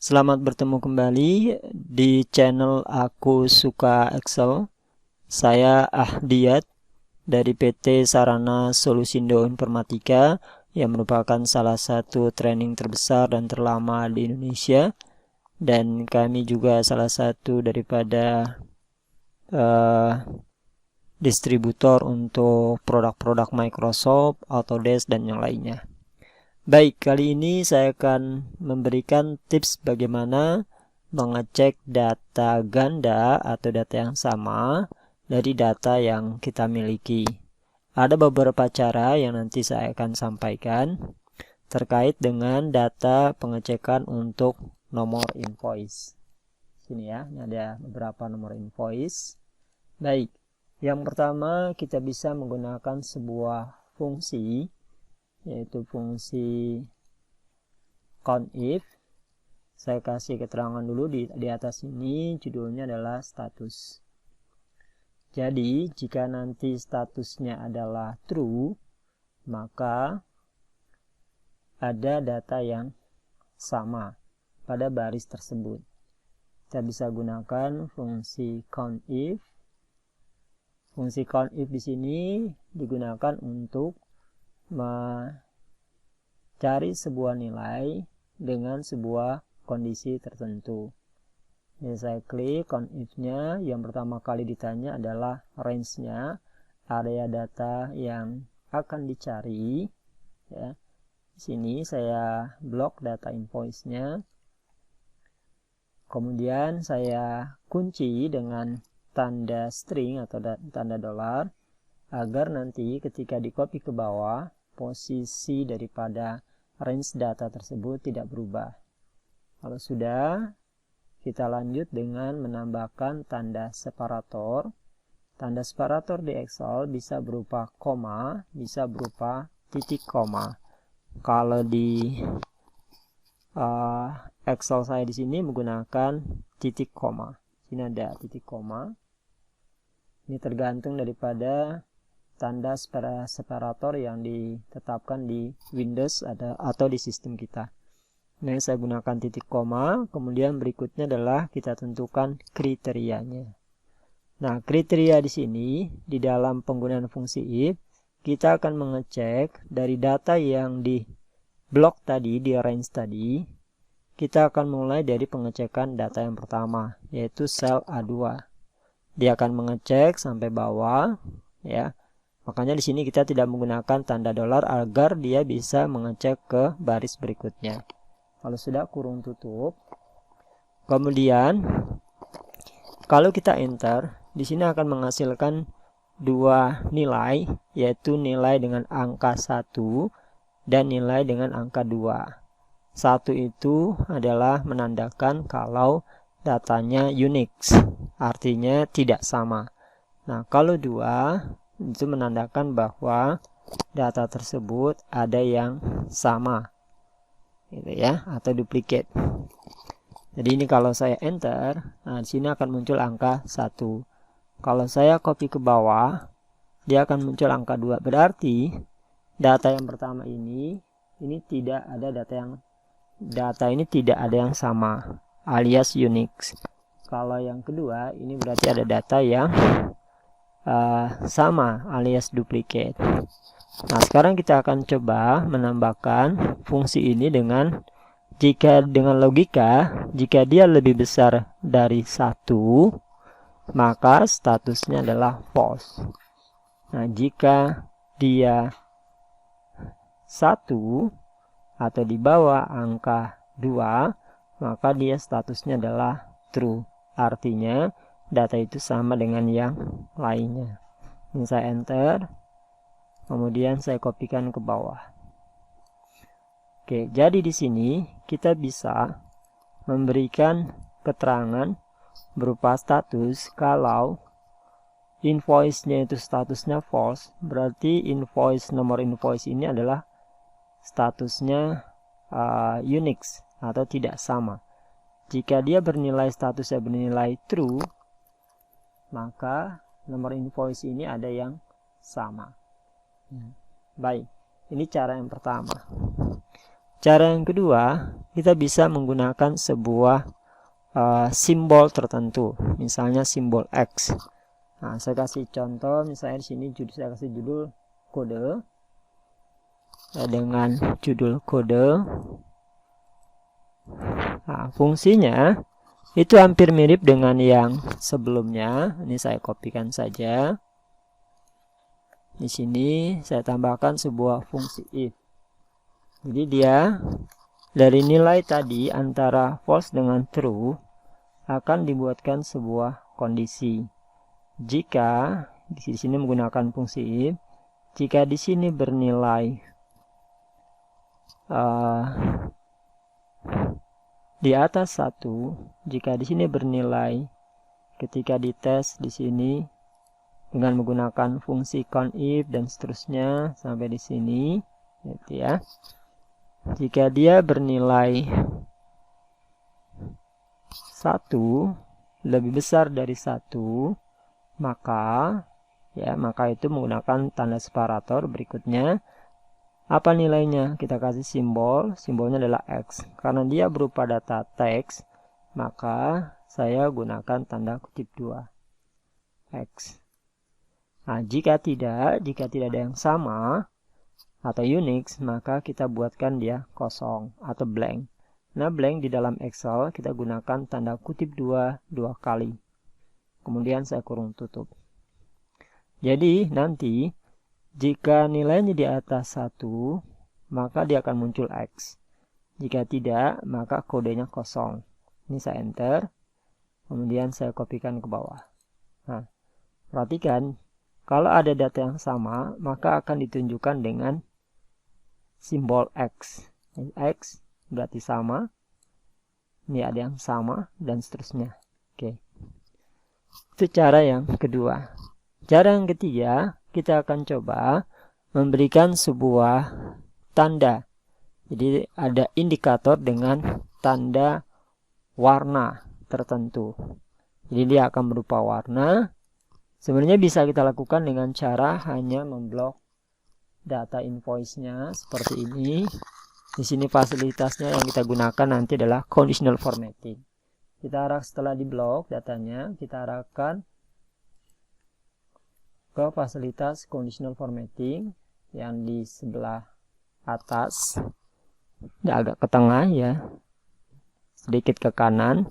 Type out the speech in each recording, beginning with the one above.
Selamat bertemu kembali di channel Aku Suka Excel. Saya Ahdiat dari PT Sarana Solusindo Informatika yang merupakan salah satu training terbesar dan terlama di Indonesia. Dan kami juga salah satu daripada distributor untuk produk-produk Microsoft, Autodesk, dan yang lainnya. Baik, kali ini saya akan memberikan tips bagaimana mengecek data ganda atau data yang sama dari data yang kita miliki. Ada beberapa cara yang nanti saya akan sampaikan terkait dengan data pengecekan untuk nomor invoice. Sini ya, ini ada beberapa nomor invoice. Baik, yang pertama kita bisa menggunakan sebuah fungsi, yaitu fungsi COUNTIF. Saya kasih keterangan dulu di atas ini, judulnya adalah status. Jadi jika nanti statusnya adalah true, maka ada data yang sama pada baris tersebut. Kita bisa gunakan fungsi COUNTIF. Fungsi COUNTIF di sini digunakan untuk mencari sebuah nilai dengan sebuah kondisi tertentu. Jadi saya klik COUNTIF-nya, yang pertama kali ditanya adalah range-nya, area data yang akan dicari. Ya. Di sini saya blok data invoice-nya. Kemudian saya kunci dengan tanda string atau tanda $, agar nanti ketika di copy ke bawah, posisi daripada range data tersebut tidak berubah. Kalau sudah, kita lanjut dengan menambahkan tanda separator. Tanda separator di Excel bisa berupa koma, bisa berupa titik koma. Kalau di Excel saya di sini menggunakan titik koma. Sini ada titik koma. Ini tergantung daripada tanda separator yang ditetapkan di Windows atau di sistem kita. Nah, saya gunakan titik koma, kemudian berikutnya adalah kita tentukan kriterianya. Nah, kriteria di sini di dalam penggunaan fungsi if, kita akan mengecek dari data yang di blok tadi, di range tadi, kita akan mulai dari pengecekan data yang pertama, yaitu sel A2. Dia akan mengecek sampai bawah, ya. Makanya di sini kita tidak menggunakan tanda $, agar dia bisa mengecek ke baris berikutnya. Kalau sudah, kurung tutup. Kemudian kalau kita enter, di sini akan menghasilkan dua nilai, yaitu nilai dengan angka 1 dan nilai dengan angka 2. 1 itu adalah menandakan kalau datanya unique, artinya tidak sama. Nah, kalau 2 itu menandakan bahwa data tersebut ada yang sama, gitu ya, atau duplicate. Jadi ini kalau saya enter, nah di sini akan muncul angka 1. Kalau saya copy ke bawah, dia akan muncul angka 2. Berarti data yang pertama ini tidak ada data ini tidak ada yang sama, alias unique. Kalau yang kedua, ini berarti ada data yang sama, alias duplicate. Nah, sekarang kita akan coba menambahkan fungsi ini dengan logika, jika dia lebih besar dari 1, maka statusnya adalah false. Nah, jika dia 1 atau di bawah angka 2, maka dia statusnya adalah true. Artinya data itu sama dengan yang lainnya. Ini saya enter, kemudian saya kopikan ke bawah. Oke, jadi di sini kita bisa memberikan keterangan berupa status. Kalau invoice-nya itu statusnya false, berarti nomor invoice ini adalah statusnya unique atau tidak sama. Jika dia statusnya bernilai true, maka nomor invoice ini ada yang sama. Baik, ini cara yang pertama. Cara yang kedua, kita bisa menggunakan sebuah simbol tertentu, misalnya simbol X. Nah, saya kasih contoh, misalnya di sini saya kasih judul kode dengan judul kode. Nah, fungsinya itu hampir mirip dengan yang sebelumnya. Ini saya kopikan saja. Di sini saya tambahkan sebuah fungsi if. Jadi dia dari nilai tadi antara false dengan true akan dibuatkan sebuah kondisi. Jika di sini menggunakan fungsi if, jika di sini bernilai di atas 1, jika di sini bernilai ketika dites di sini dengan menggunakan fungsi count if dan seterusnya sampai di sini, gitu ya. Jika dia bernilai 1 lebih besar dari 1, maka itu menggunakan tanda separator berikutnya. Apa nilainya? Kita kasih simbolnya adalah X. Karena dia berupa data teks, maka saya gunakan tanda kutip 2, X. Nah, jika tidak ada yang sama atau unique, maka kita buatkan dia kosong atau blank. Nah, blank di dalam Excel kita gunakan tanda kutip 2 kali. Kemudian saya kurung tutup. Jadi nanti jika nilainya di atas 1, maka dia akan muncul X. Jika tidak, maka kodenya kosong. Ini saya enter. Kemudian saya kopikan ke bawah. Nah, perhatikan, kalau ada data yang sama, maka akan ditunjukkan dengan simbol X. X berarti sama. Ini ada yang sama, dan seterusnya. Oke. Itu cara yang kedua. Cara yang ketiga, kita akan coba memberikan sebuah tanda. Jadi ada indikator dengan tanda warna tertentu. Jadi dia akan berupa warna. Sebenarnya bisa kita lakukan dengan cara hanya memblok data invoice-nya seperti ini. Di sini fasilitasnya yang kita gunakan nanti adalah conditional formatting. Kita arah setelah diblok datanya, kita arahkan ke fasilitas conditional formatting yang di sebelah atas, agak ke tengah ya, sedikit ke kanan.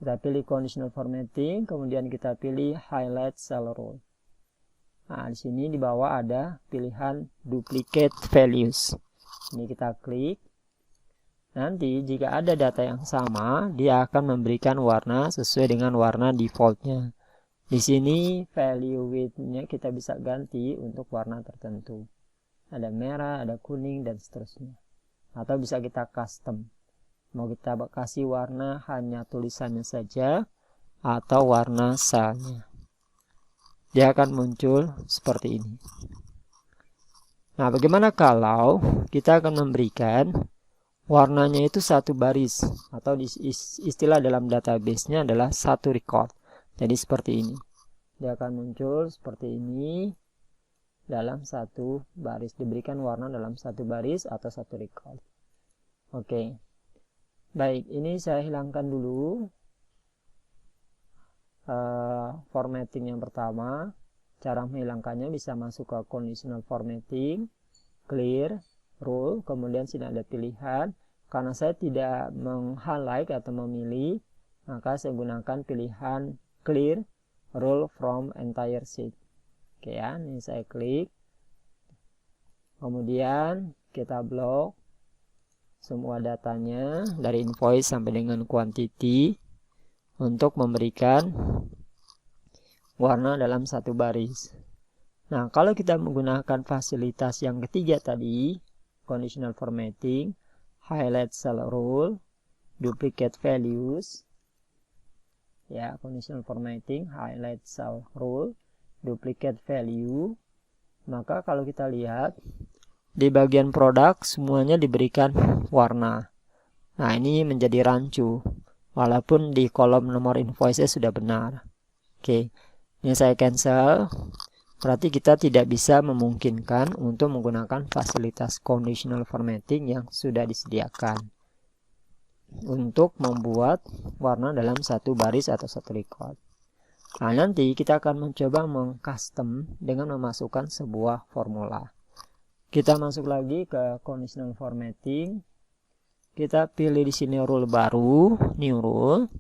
Kita pilih conditional formatting, kemudian kita pilih highlight cell rule. Nah, di sini di bawah ada pilihan duplicate values. Ini kita klik. Nanti jika ada data yang sama, dia akan memberikan warna sesuai dengan warna defaultnya. Di sini value width-nya kita bisa ganti untuk warna tertentu. Ada merah, ada kuning, dan seterusnya. Atau bisa kita custom. Mau kita kasih warna hanya tulisannya saja, atau warna selnya. Dia akan muncul seperti ini. Nah, bagaimana kalau kita akan memberikan warnanya itu satu baris, atau istilah dalam database-nya adalah satu record. Jadi seperti ini. Dia akan muncul seperti ini dalam satu baris. Diberikan warna dalam satu baris atau satu record. Oke. Baik, ini saya hilangkan dulu formatting yang pertama. Cara menghilangkannya bisa masuk ke conditional formatting, clear, rule, kemudian sini ada pilihan. Karena saya tidak meng-highlight atau memilih, maka saya gunakan pilihan clear rule from entire sheet. Oke ya, ini saya klik. Kemudian kita blok semua datanya dari invoice sampai dengan quantity untuk memberikan warna dalam satu baris. Nah, kalau kita menggunakan fasilitas yang ketiga tadi, conditional formatting, highlight cell rule, duplicate values, ya, conditional formatting, highlight cell rule, duplicate value, maka kalau kita lihat di bagian produk semuanya diberikan warna. Nah, ini menjadi rancu walaupun di kolom nomor invoice sudah benar. Oke, ini saya cancel. berarti kita tidak bisa memungkinkan untuk menggunakan fasilitas conditional formatting yang sudah disediakan untuk membuat warna dalam satu baris atau satu record. Nah, nanti kita akan mencoba mengcustom dengan memasukkan sebuah formula. Kita masuk lagi ke conditional formatting. Kita pilih di sini rule baru, new rule.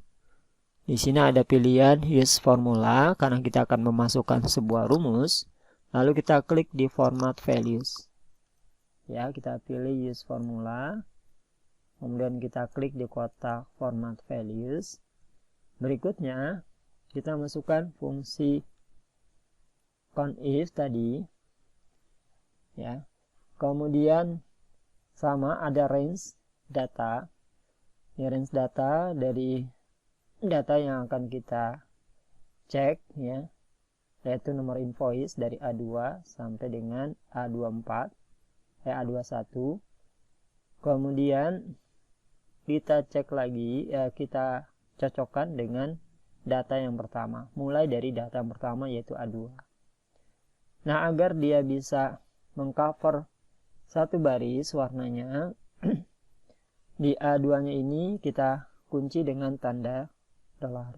Di sini ada pilihan use formula karena kita akan memasukkan sebuah rumus. Lalu kita klik di format values. Ya, kita pilih use formula. Kemudian kita klik di kotak format values. Berikutnya kita masukkan fungsi conif tadi. Ya. Kemudian sama ada range data. Ini range data dari data yang akan kita cek ya, yaitu nomor invoice dari A2 sampai dengan A21. Kemudian kita cek lagi ya, kita cocokkan dengan data yang pertama, mulai dari data yang pertama yaitu A2. Nah, agar dia bisa mengcover satu baris warnanya, di A2 nya ini kita kunci dengan tanda dolar.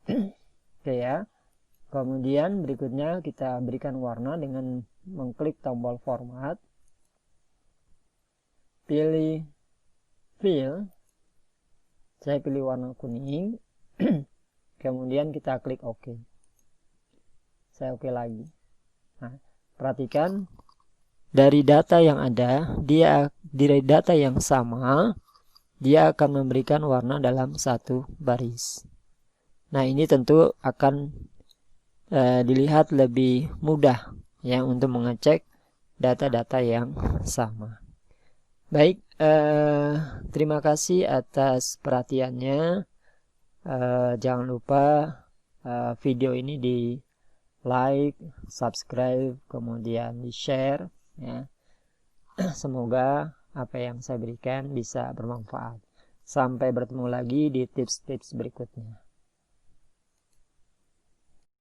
Oke ya. Kemudian berikutnya kita berikan warna dengan mengklik tombol format, pilih fill, saya pilih warna kuning, kemudian kita klik OK. Saya OK lagi. Nah, perhatikan dari data yang ada, dari data yang sama, dia akan memberikan warna dalam satu baris. Nah, ini tentu akan dilihat lebih mudah ya untuk mengecek data-data yang sama. Baik, terima kasih atas perhatiannya. Jangan lupa video ini di like, subscribe, kemudian di share ya. Semoga apa yang saya berikan bisa bermanfaat. Sampai bertemu lagi di tips-tips berikutnya.